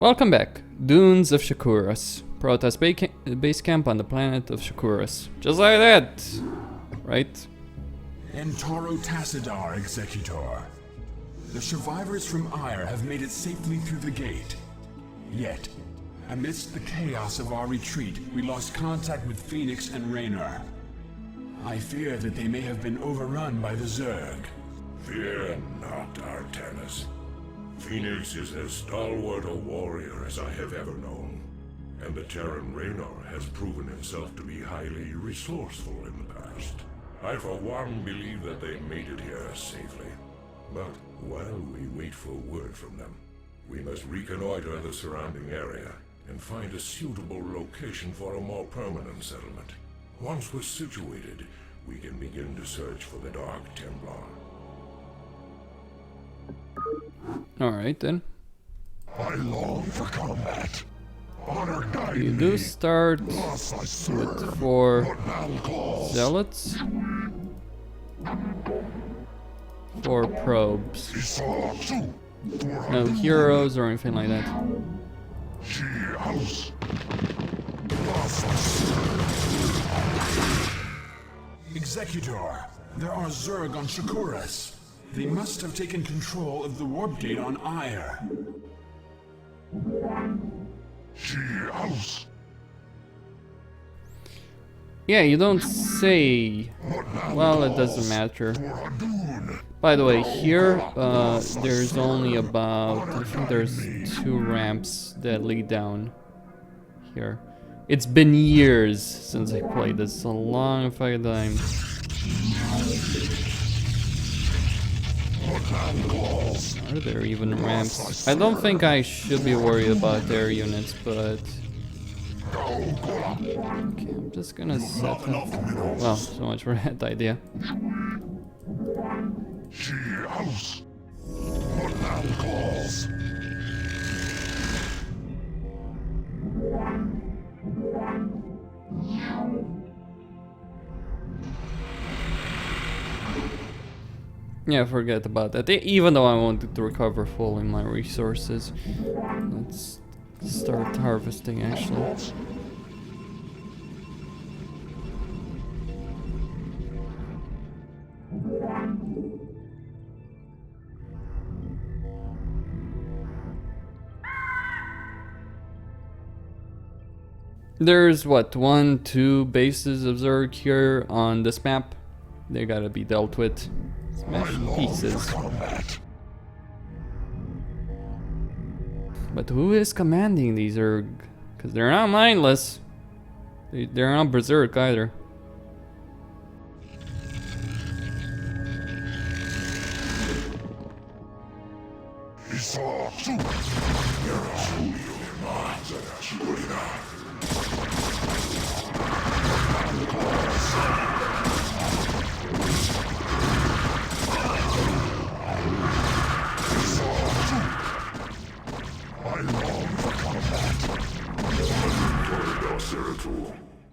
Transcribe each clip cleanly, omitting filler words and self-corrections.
Welcome back. Dunes of Shakuras. Protoss base camp on the planet of Shakuras. Just like that! Right? Entaro Tassadar, Executor. The survivors from Ire have made it safely through the gate. Yet, amidst the chaos of our retreat, we lost contact with Fenix and Raynor. I fear that they may have been overrun by the Zerg. Fear not, Artanis. Phoenix is as stalwart a warrior as I have ever known, and the Terran Raynor has proven himself to be highly resourceful in the past. I for one believe that they made it here safely. But while we wait for word from them, we must reconnoiter the surrounding area and find a suitable location for a more permanent settlement. Once we're situated, we can begin to search for the Dark Templar. Alright then. I long for combat. Honor guide You do start with 4 zealots, 4 probes. No heroes or anything like that. Executor, there are Zerg on Shakuras. They must have taken control of the warp gate on Ire. Yeah, you don't say. Well, it doesn't matter. By the way, here there's only about, I think there's 2 ramps that lead down here. It's been years since I played this, a long fucking time. Are there even ramps? I don't think I should be worried about their units, but... Okay, I'm just gonna set up... Well, so much for that idea. Yeah, forget about that. Even though I wanted to recover fully my resources. Let's start harvesting, actually. There's what, 1, 2 bases of Zerg here on this map. They gotta be dealt with. Smash pieces. But who is commanding these Zerg? Because they're not mindless. They're not berserk either.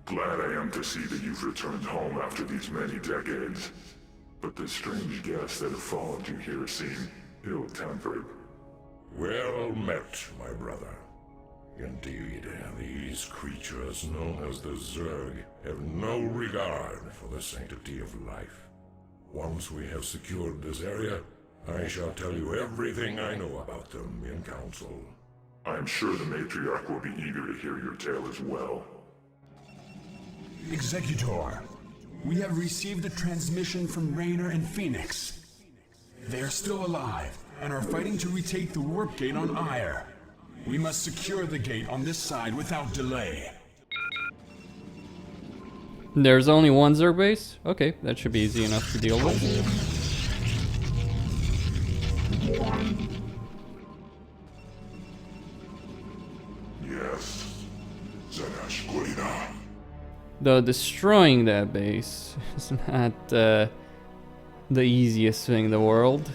Glad I am to see that you've returned home after these many decades. But the strange guests that have followed you here seem ill-tempered. Well met, my brother. Indeed, these creatures known as the Zerg have no regard for the sanctity of life. Once we have secured this area, I shall tell you everything I know about them in council. I'm sure the Matriarch will be eager to hear your tale as well. Executor, we have received a transmission from Raynor and Phoenix. They are still alive and are fighting to retake the warp gate on Ire. We must secure the gate on this side without delay. There's only 1 Zerg base? Okay, that should be easy enough to deal with. Yes, Zanashquina. Though destroying that base is not the easiest thing in the world.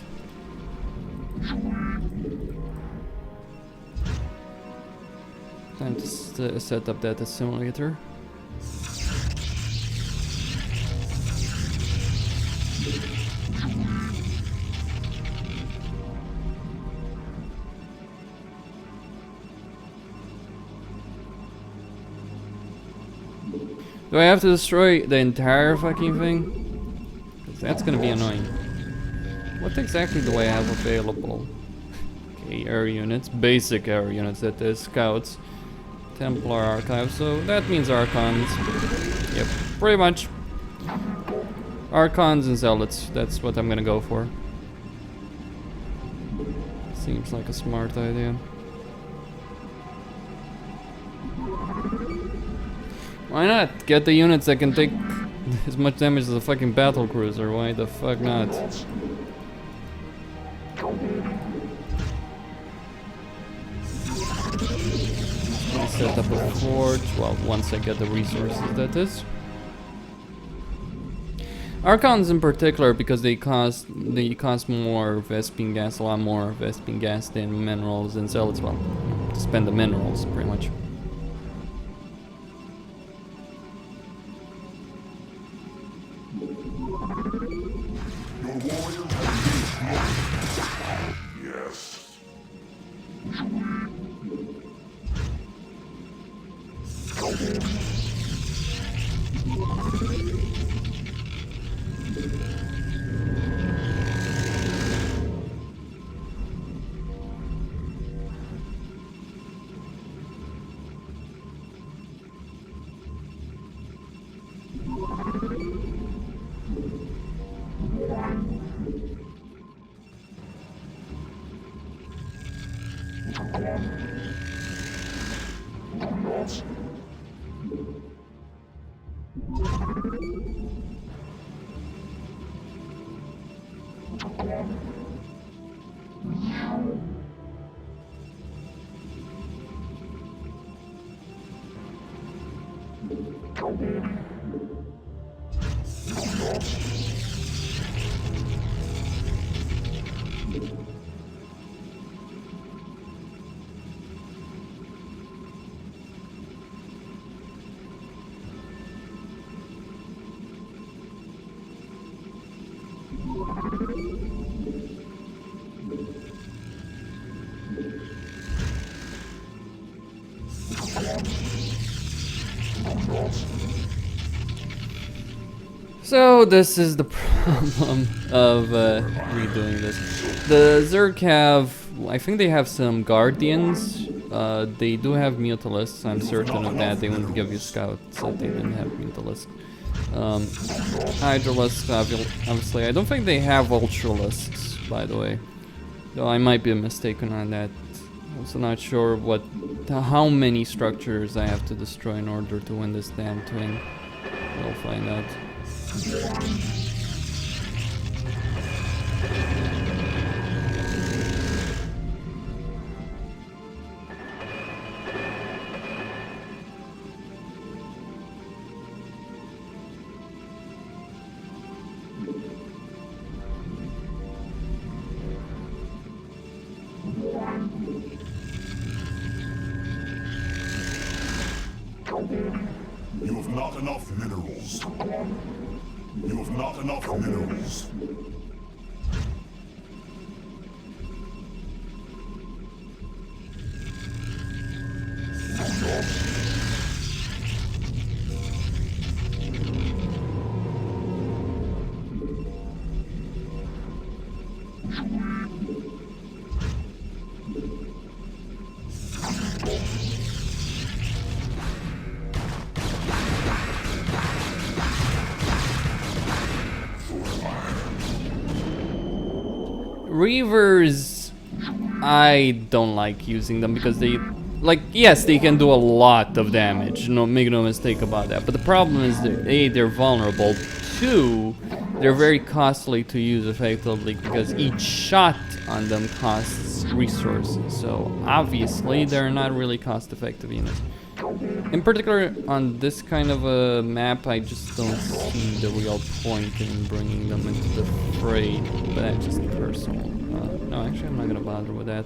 Time to set up that assimilator. Do I have to destroy the entire fucking thing? 'Cause that's gonna be annoying. What exactly do I have available? Okay, air units, basic air units, that is, scouts, Templar archive, so that means Archons. Yep, pretty much. Archons and Zealots, that's what I'm gonna go for. Seems like a smart idea. Why not? Get the units that can take as much damage as a fucking battle cruiser, why the fuck not? I'll set up a forge, well, once I get the resources, that is. Archons in particular, because they cost more Vespene gas, a lot more Vespene gas than minerals and Zealots, well, to spend the minerals, pretty much. Yes. So this is the problem of redoing this. The Zerg have, I think they have some Guardians. They do have Mutalisks, I'm certain of that. They wouldn't give you Scouts if they didn't have Mutalisks. Hydralisks, obviously. I don't think they have Ultralisks, by the way. Though I might be mistaken on that. Also not sure how many structures I have to destroy in order to win this damn twin. We'll find out. You have not enough minerals. You have not enough minerals. Reavers, I don't like using them because they, like, yes, they can do a lot of damage, make no mistake about that, but the problem is that A, they're vulnerable, 2, they're very costly to use effectively because each shot on them costs resources, so obviously they're not really cost-effective units. In particular, on this kind of a map, I just don't see the real point in bringing them into the fray, but that's just personal. No, actually, I'm not gonna bother with that.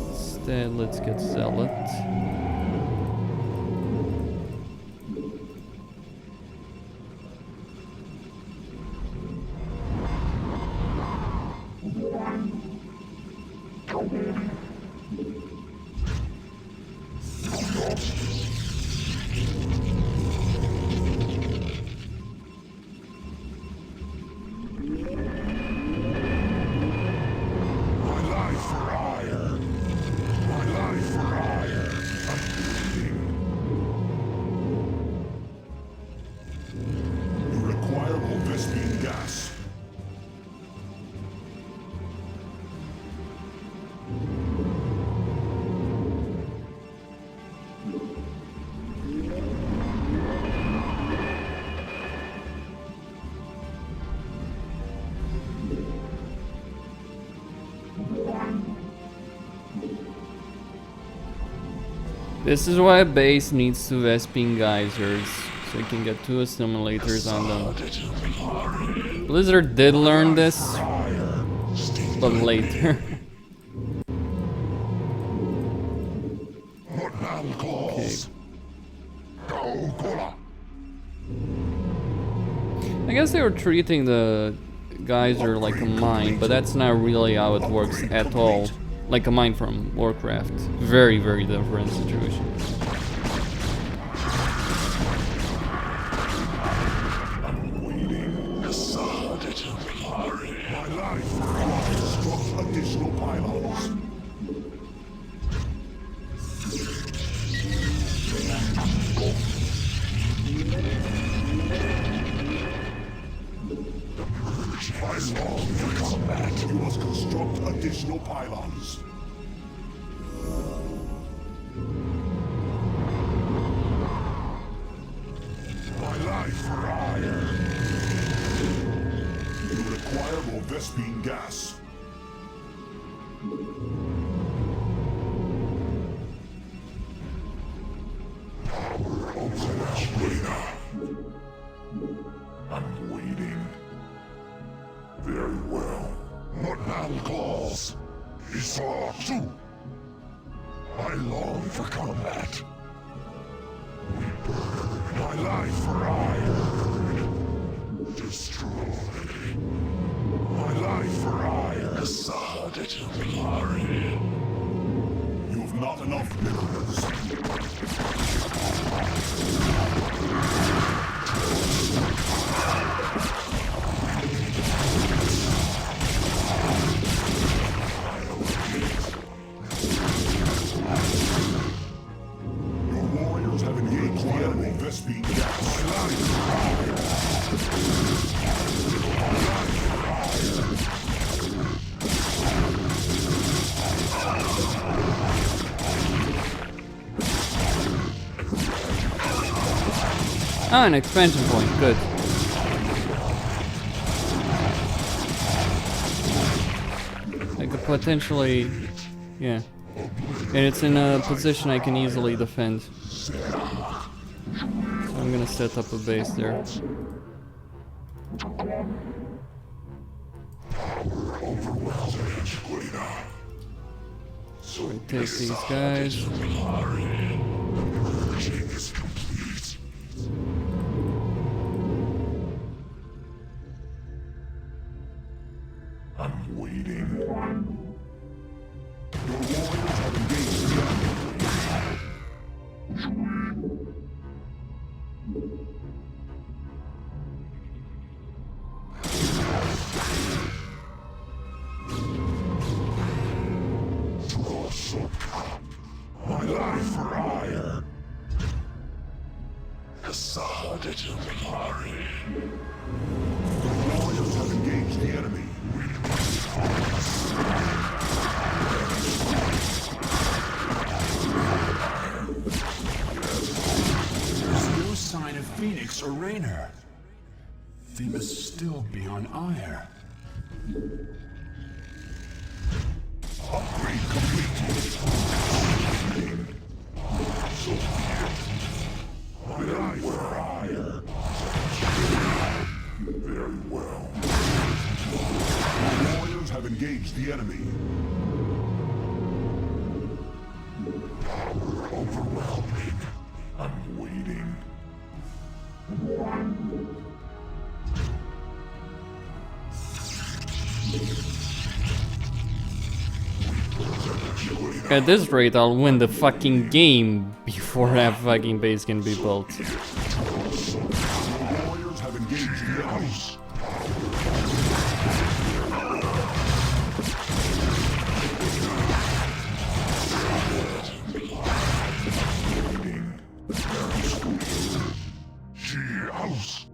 Instead, let's get Zealot. This is why a base needs 2 Vespene geysers, so you can get 2 assimilators on them. Blizzard did learn this, but later. Okay. I guess they were treating the geyser like a mine, but that's not really how it works at all. Like a mine from Warcraft. Very, very different situation. Additional pylons. I long for combat. You must construct additional pylons. My life for hire. You require more Vespene gas. I'm waiting. Very well. What now calls? Esau too. I long for combat. We burn my life for iron. Destroy. My life for iron. Assad it glory. You have not enough minerals. Vespene gas. Ah, an expansion point, good. I could potentially... yeah. And it's in a position I can easily defend. So I'm gonna set up a base there. So we take these guys. I'm waiting. Your warriors have engaged the enemy. My life for hire. Assad it glory. The warriors have engaged the enemy. There's no sign of Fenix or Raynor. They must still be on Ire. Upgrade complete. My life for hire. Very well. The warriors have engaged the enemy. Power overwhelming. I'm waiting. At this rate, I'll win the fucking game before that fucking base can be built. The warriors have engaged the enemy. House.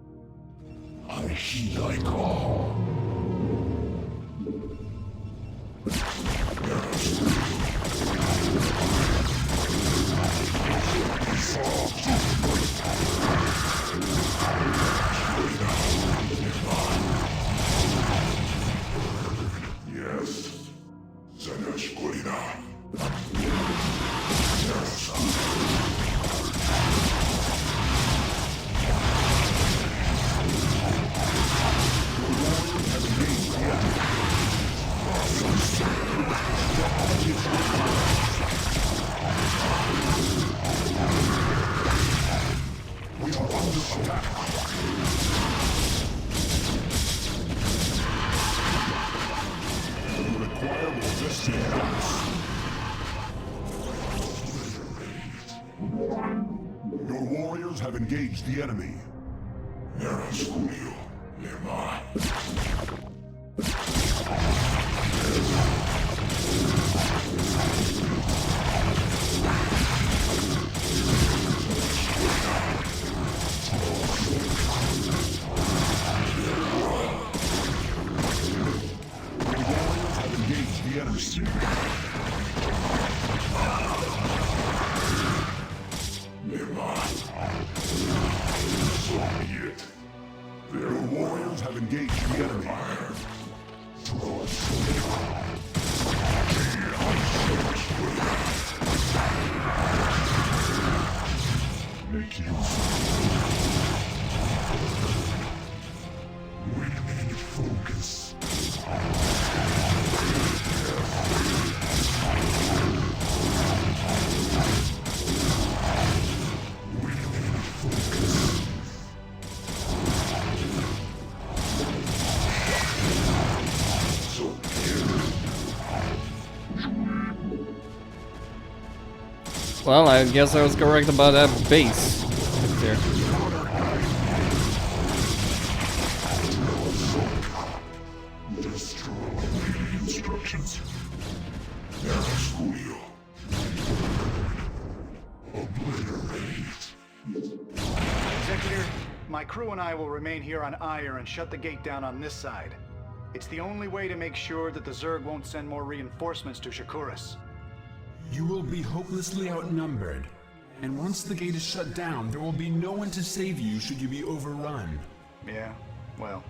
I heed thy call. have engaged the enemy. Their warriors have engaged the enemy. Make use. We need focus. Well, I guess I was correct about that base up there. Instructions. Executor, my crew and I will remain here on Ire and shut the gate down on this side. It's the only way to make sure that the Zerg won't send more reinforcements to Shakuras. You will be hopelessly outnumbered. And once the gate is shut down, there will be no one to save you should you be overrun. Yeah, well,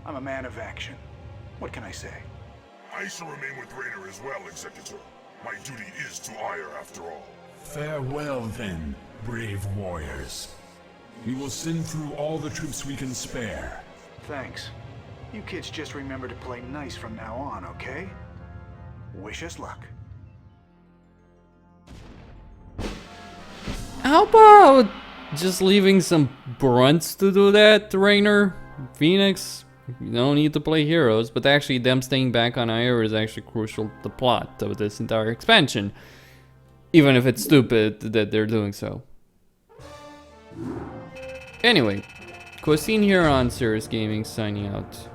I'm a man of action. What can I say? I shall remain with Raynor as well, Executor. My duty is to Ire after all. Farewell then, brave warriors. We will send through all the troops we can spare. Thanks. You kids just remember to play nice from now on, okay? Wish us luck. How about just leaving some brunts to do that, Raynor? Phoenix, you don't need to play heroes, but actually them staying back on Ire is actually crucial to the plot of this entire expansion. Even if it's stupid that they're doing so. Anyway, Costin here on Serious Gaming signing out.